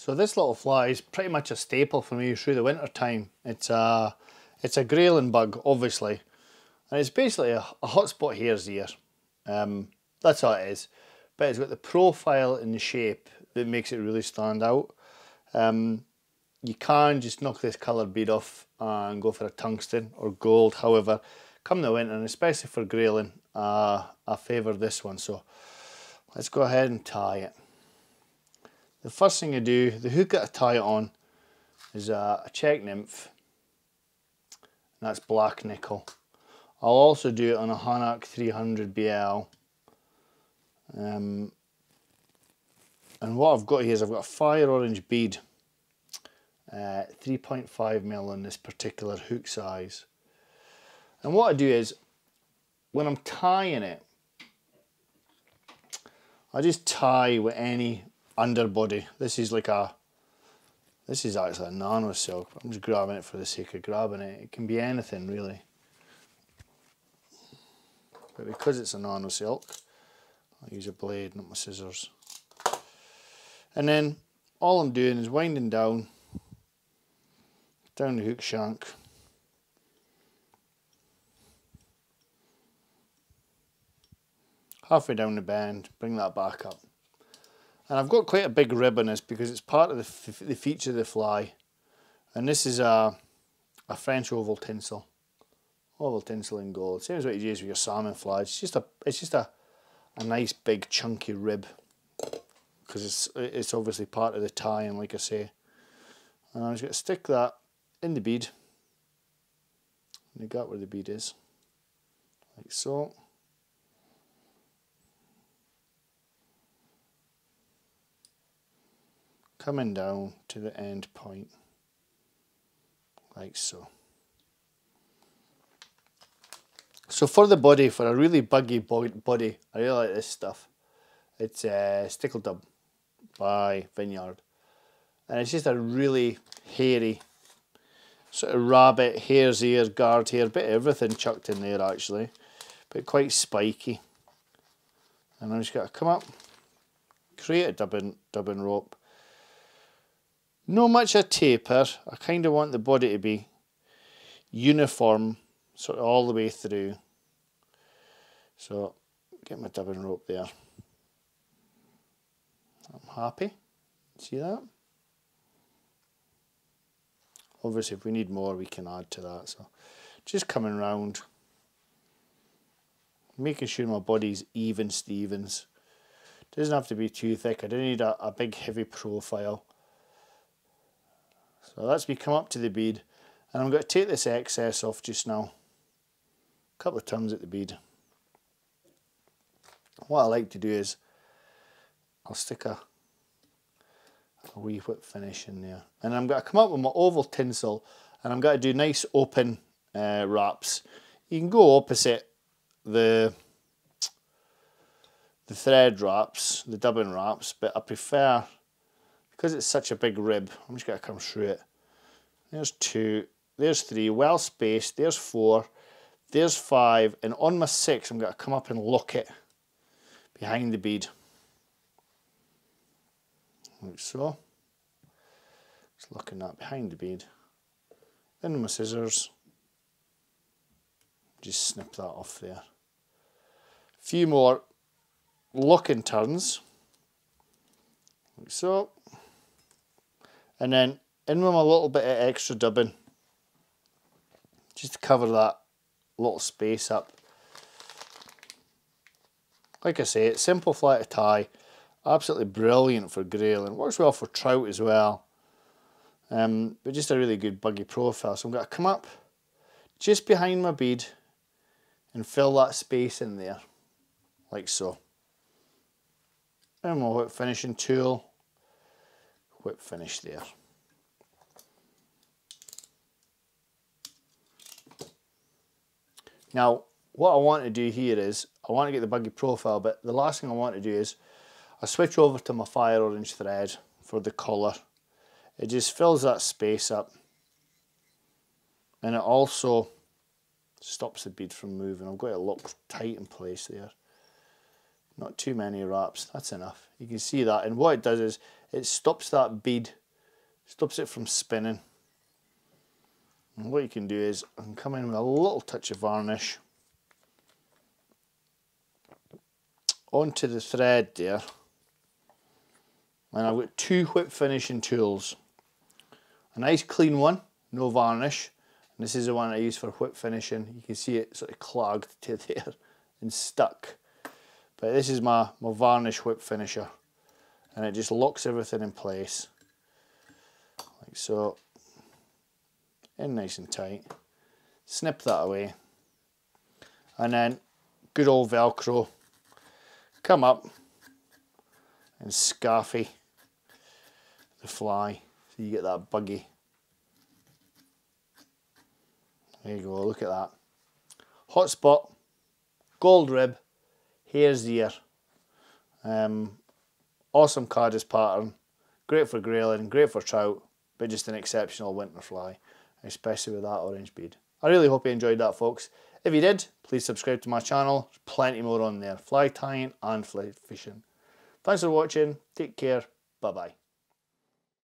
So this little fly is pretty much a staple for me through the winter time. It's a grayling bug, obviously, and it's basically a hotspot hare's ear. That's all it is, but it's got the profile and the shape that makes it really stand out. You can just knock this coloured bead off and go for a tungsten or gold. However, come the winter, and especially for grayling, I favour this one. So let's go ahead and tie it. The first thing I do, the hook that I tie it on is a check nymph, and that's black nickel. I'll also do it on a Hanak 300 BL. And what I've got here is I've got a fire orange bead, 3.5mm in this particular hook size. And what I do is, when I'm tying it, I just tie with any underbody. This is actually a nano silk. I'm just grabbing it for the sake of grabbing it. It can be anything really, but because it's a nano silk, I'll use a blade, not my scissors. And then all I'm doing is winding down the hook shank, halfway down the bend, bring that back up. And I've got quite a big rib on this because it's part of the feature of the fly. And this is a French oval tinsel in gold. Same as what you use with your salmon flies. It's just a nice big chunky rib, because it's obviously part of the tie-in, like I say. And I'm just going to stick that in the bead, in the gut where the bead is, like so. Coming down to the end point, like so. So for the body, for a really buggy body, I really like this stuff. It's Stickle Dub by Vineyard, and it's just a really hairy, sort of rabbit, hare's ear, guard hair, bit of everything chucked in there actually, but quite spiky. And I'm just got to come up, create a dubbing rope. No much a taper. I kind of want the body to be uniform, sort of all the way through. So get my dubbing rope there. I'm happy. See that? Obviously, if we need more, we can add to that. So just coming round, making sure my body's even Stevens. Doesn't have to be too thick. I don't need a big heavy profile. So that's me come up to the bead, and I'm going to take this excess off just now. A couple of turns at the bead. What I like to do is I'll stick a wee whip finish in there, and I'm going to come up with my oval tinsel, and I'm going to do nice open wraps. You can go opposite the thread wraps, the dubbing wraps, but I prefer, because it's such a big rib, I'm just going to come through it. There's 2, there's 3, well spaced, there's 4, there's 5, and on my 6 I'm going to come up and lock it behind the bead. Like so. Just locking that behind the bead. Then with my scissors, just snip that off there. A few more locking turns, like so, and then in with a little bit of extra dubbing, just to cover that little space up. Like I say, it's simple fly to tie, absolutely brilliant for grayling, works well for trout as well, but just a really good buggy profile. So I'm going to come up just behind my bead and fill that space in there, like so. And my whip finishing tool, whip finish there. Now, what I want to do here is, I want to get the buggy profile, but the last thing I want to do is, I switch over to my fire orange thread for the collar. It just fills that space up, and it also stops the bead from moving. I've got it locked tight in place there. Not too many wraps, that's enough. You can see that, and what it does is, it stops that bead, stops it from spinning. And what you can do is, I can come in with a little touch of varnish onto the thread there. And I've got 2 whip finishing tools. A nice clean one, no varnish. And this is the one I use for whip finishing. You can see it sort of clogged to there and stuck. But this is my varnish whip finisher. And it just locks everything in place. Like so. In nice and tight. Snip that away. And then, good old Velcro. Come up and scarfy the fly so you get that buggy. There you go, look at that. Hotspot, gold rib, hare's ear. Awesome Caddis pattern, great for grayling, great for trout, but just an exceptional winter fly, especially with that orange bead. I really hope you enjoyed that, folks. If you did, please subscribe to my channel. There's plenty more on there, fly tying and fly fishing. Thanks for watching, take care, bye bye.